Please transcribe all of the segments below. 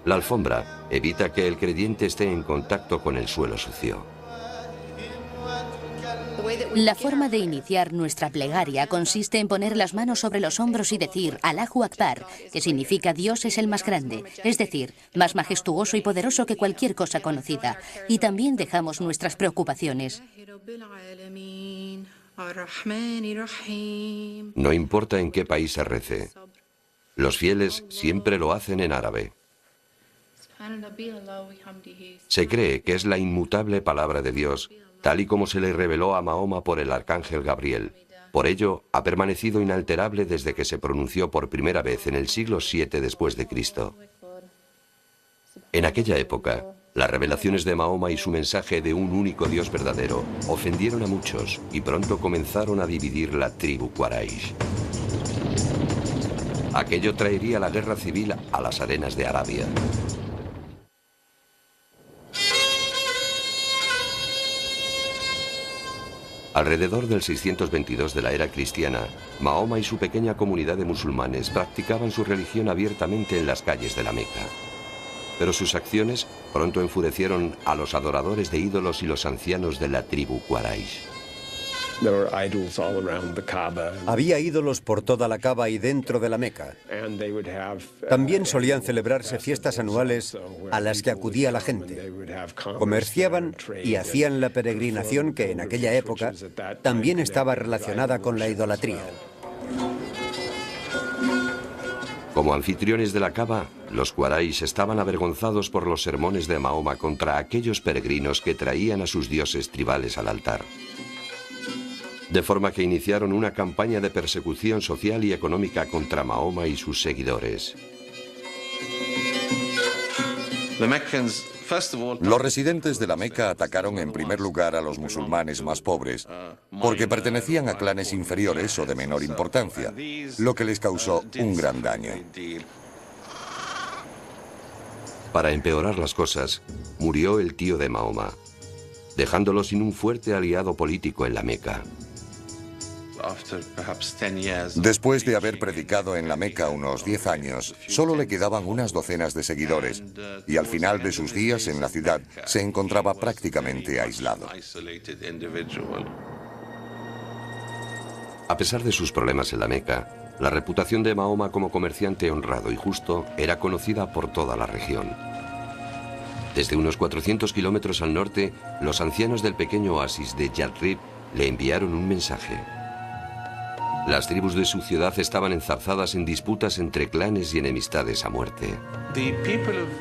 La alfombra evita que el creyente esté en contacto con el suelo sucio. La forma de iniciar nuestra plegaria consiste en poner las manos sobre los hombros y decir Allahu Akbar, que significa Dios es el más grande, es decir, más majestuoso y poderoso que cualquier cosa conocida. Y también dejamos nuestras preocupaciones. No importa en qué país se rece, los fieles siempre lo hacen en árabe. Se cree que es la inmutable palabra de Dios, tal y como se le reveló a Mahoma por el arcángel Gabriel. Por ello, ha permanecido inalterable desde que se pronunció por primera vez en el siglo VII después de Cristo. En aquella época, las revelaciones de Mahoma y su mensaje de un único Dios verdadero ofendieron a muchos y pronto comenzaron a dividir la tribu Quraysh. Aquello traería la guerra civil a las arenas de Arabia. Alrededor del 622 de la era cristiana, Mahoma y su pequeña comunidad de musulmanes practicaban su religión abiertamente en las calles de la Meca. Pero sus acciones pronto enfurecieron a los adoradores de ídolos y los ancianos de la tribu Quraysh. Había ídolos por toda la Kaaba y dentro de la Meca. También solían celebrarse fiestas anuales a las que acudía la gente. Comerciaban y hacían la peregrinación que en aquella época también estaba relacionada con la idolatría. Como anfitriones de la Kaaba, los Quraysh estaban avergonzados por los sermones de Mahoma contra aquellos peregrinos que traían a sus dioses tribales al altar. De forma que iniciaron una campaña de persecución social y económica contra Mahoma y sus seguidores. Los residentes de la Meca atacaron en primer lugar a los musulmanes más pobres, porque pertenecían a clanes inferiores o de menor importancia, lo que les causó un gran daño. Para empeorar las cosas, murió el tío de Mahoma, dejándolo sin un fuerte aliado político en la Meca. Después de haber predicado en la Meca unos 10 años, solo le quedaban unas docenas de seguidores, y al final de sus días en la ciudad se encontraba prácticamente aislado. A pesar de sus problemas en la Meca, la reputación de Mahoma como comerciante honrado y justo era conocida por toda la región. Desde unos 400 kilómetros al norte, los ancianos del pequeño oasis de Yathrib le enviaron un mensaje. Las tribus de su ciudad estaban enzarzadas en disputas entre clanes y enemistades a muerte.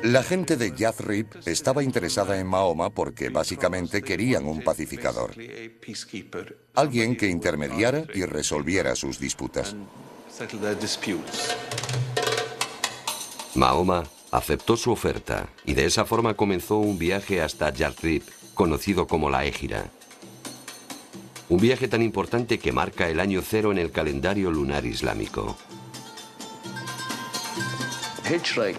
La gente de Yathrib estaba interesada en Mahoma porque básicamente querían un pacificador, alguien que intermediara y resolviera sus disputas. Mahoma aceptó su oferta y de esa forma comenzó un viaje hasta Yathrib, conocido como la Égira. Un viaje tan importante que marca el año cero en el calendario lunar islámico.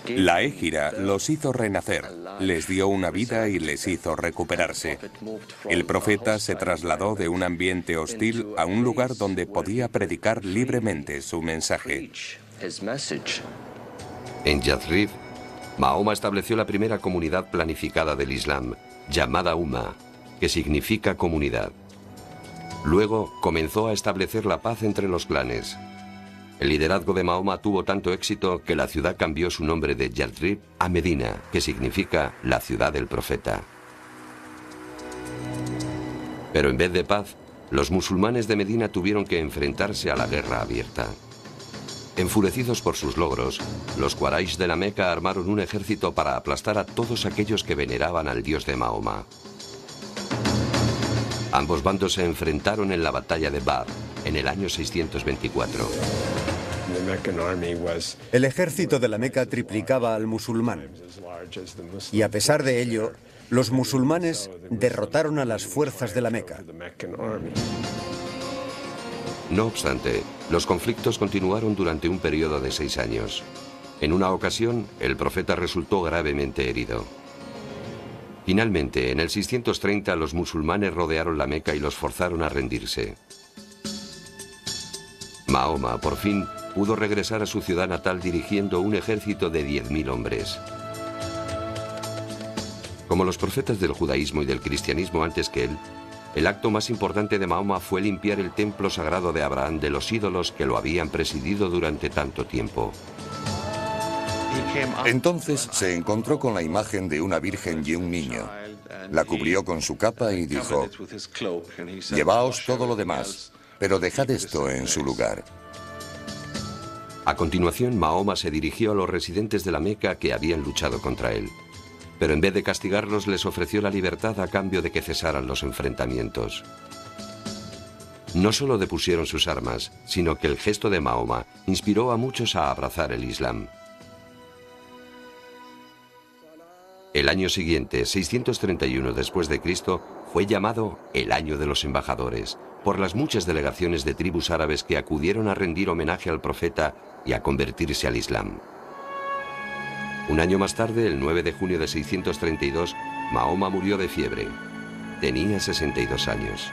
La Égira los hizo renacer, les dio una vida y les hizo recuperarse. El profeta se trasladó de un ambiente hostil a un lugar donde podía predicar libremente su mensaje. En Yathrib, Mahoma estableció la primera comunidad planificada del Islam, llamada Umma, que significa comunidad. Luego comenzó a establecer la paz entre los clanes. El liderazgo de Mahoma tuvo tanto éxito que la ciudad cambió su nombre de Yathrib a Medina, que significa la ciudad del profeta. Pero en vez de paz, los musulmanes de Medina tuvieron que enfrentarse a la guerra abierta. Enfurecidos por sus logros, los Quraysh de la Meca armaron un ejército para aplastar a todos aquellos que veneraban al dios de Mahoma. Ambos bandos se enfrentaron en la batalla de Badr, en el año 624. El ejército de la Meca triplicaba al musulmán. Y a pesar de ello, los musulmanes derrotaron a las fuerzas de la Meca. No obstante, los conflictos continuaron durante un periodo de 6 años. En una ocasión, el profeta resultó gravemente herido. Finalmente, en el 630, los musulmanes rodearon la Meca y los forzaron a rendirse. Mahoma, por fin, pudo regresar a su ciudad natal dirigiendo un ejército de 10.000 hombres. Como los profetas del judaísmo y del cristianismo antes que él, el acto más importante de Mahoma fue limpiar el templo sagrado de Abraham de los ídolos que lo habían presidido durante tanto tiempo. Entonces se encontró con la imagen de una virgen y un niño. La cubrió con su capa y dijo: «Llevaos todo lo demás, pero dejad esto en su lugar». A continuación, Mahoma se dirigió a los residentes de la Meca que habían luchado contra él. Pero en vez de castigarlos, les ofreció la libertad a cambio de que cesaran los enfrentamientos. No solo depusieron sus armas, sino que el gesto de Mahoma inspiró a muchos a abrazar el Islam. El año siguiente, 631 después de Cristo, fue llamado el Año de los Embajadores, por las muchas delegaciones de tribus árabes que acudieron a rendir homenaje al profeta y a convertirse al Islam. Un año más tarde, el 9 de junio de 632, Mahoma murió de fiebre. Tenía 62 años.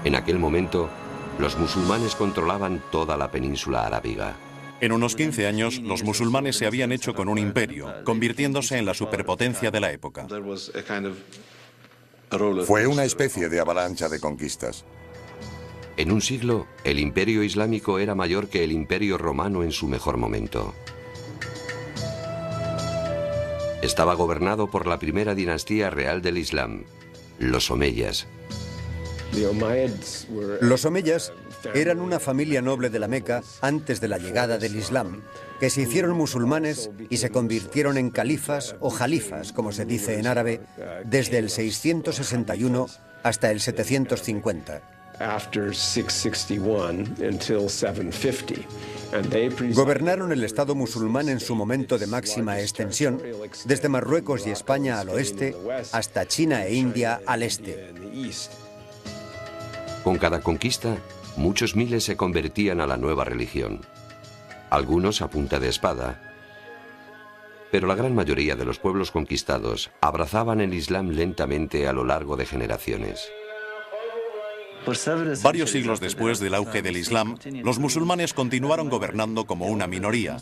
En aquel momento, los musulmanes controlaban toda la península arábiga. En unos 15 años, los musulmanes se habían hecho con un imperio, convirtiéndose en la superpotencia de la época. Fue una especie de avalancha de conquistas. En un siglo, el imperio islámico era mayor que el imperio romano en su mejor momento. Estaba gobernado por la primera dinastía real del Islam, los omeyas. Los omeyas eran una familia noble de la Meca antes de la llegada del Islam, que se hicieron musulmanes y se convirtieron en califas o jalifas, como se dice en árabe, desde el 661 hasta el 750. Gobernaron el Estado musulmán en su momento de máxima extensión, desde Marruecos y España al oeste hasta China e India al este. Con cada conquista, muchos miles se convertían a la nueva religión. Algunos a punta de espada. Pero la gran mayoría de los pueblos conquistados abrazaban el Islam lentamente a lo largo de generaciones. Varios siglos después del auge del Islam, los musulmanes continuaron gobernando como una minoría.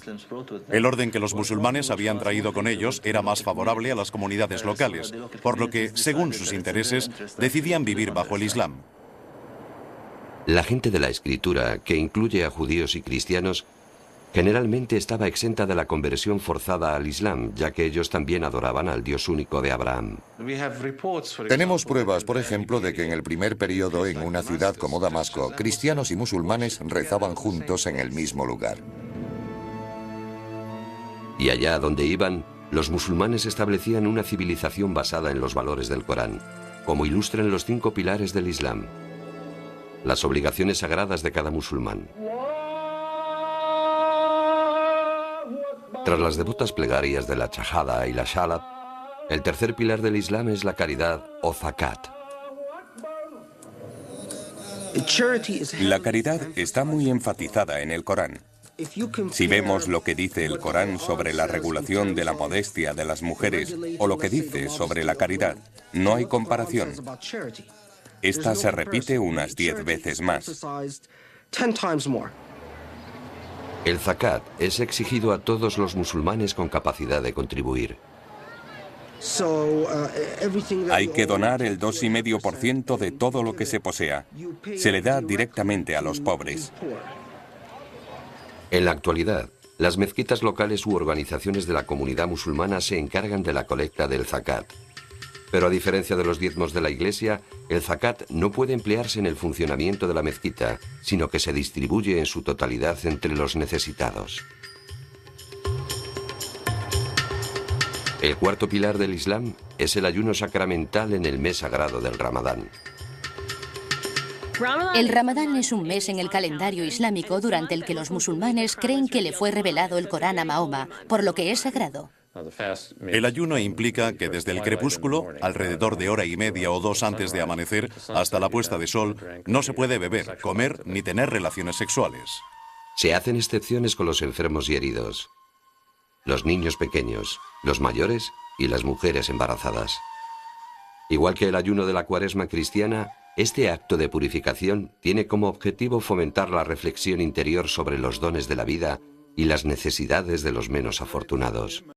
El orden que los musulmanes habían traído con ellos era más favorable a las comunidades locales, por lo que, según sus intereses, decidían vivir bajo el Islam. La gente de la Escritura, que incluye a judíos y cristianos, generalmente estaba exenta de la conversión forzada al Islam, ya que ellos también adoraban al Dios único de Abraham. Tenemos pruebas, por ejemplo, de que en el primer periodo en una ciudad como Damasco, cristianos y musulmanes rezaban juntos en el mismo lugar. Y allá donde iban, los musulmanes establecían una civilización basada en los valores del Corán, como ilustran los 5 pilares del Islam, las obligaciones sagradas de cada musulmán. Tras las devotas plegarias de la Shahada y la Shalat, el tercer pilar del Islam es la caridad o zakat. La caridad está muy enfatizada en el Corán. Si vemos lo que dice el Corán sobre la regulación de la modestia de las mujeres o lo que dice sobre la caridad, no hay comparación. Esta se repite unas 10 veces más. El zakat es exigido a todos los musulmanes con capacidad de contribuir. Hay que donar el 2,5% de todo lo que se posea. Se le da directamente a los pobres. En la actualidad, las mezquitas locales u organizaciones de la comunidad musulmana se encargan de la colecta del zakat. Pero a diferencia de los diezmos de la iglesia, el zakat no puede emplearse en el funcionamiento de la mezquita, sino que se distribuye en su totalidad entre los necesitados. El cuarto pilar del Islam es el ayuno sacramental en el mes sagrado del Ramadán. El Ramadán es un mes en el calendario islámico durante el que los musulmanes creen que le fue revelado el Corán a Mahoma, por lo que es sagrado. El ayuno implica que desde el crepúsculo, alrededor de 1,5 o 2 antes de amanecer, hasta la puesta de sol, no se puede beber, comer ni tener relaciones sexuales. Se hacen excepciones con los enfermos y heridos, los niños pequeños, los mayores y las mujeres embarazadas. Igual que el ayuno de la Cuaresma cristiana, este acto de purificación tiene como objetivo fomentar la reflexión interior sobre los dones de la vida y las necesidades de los menos afortunados.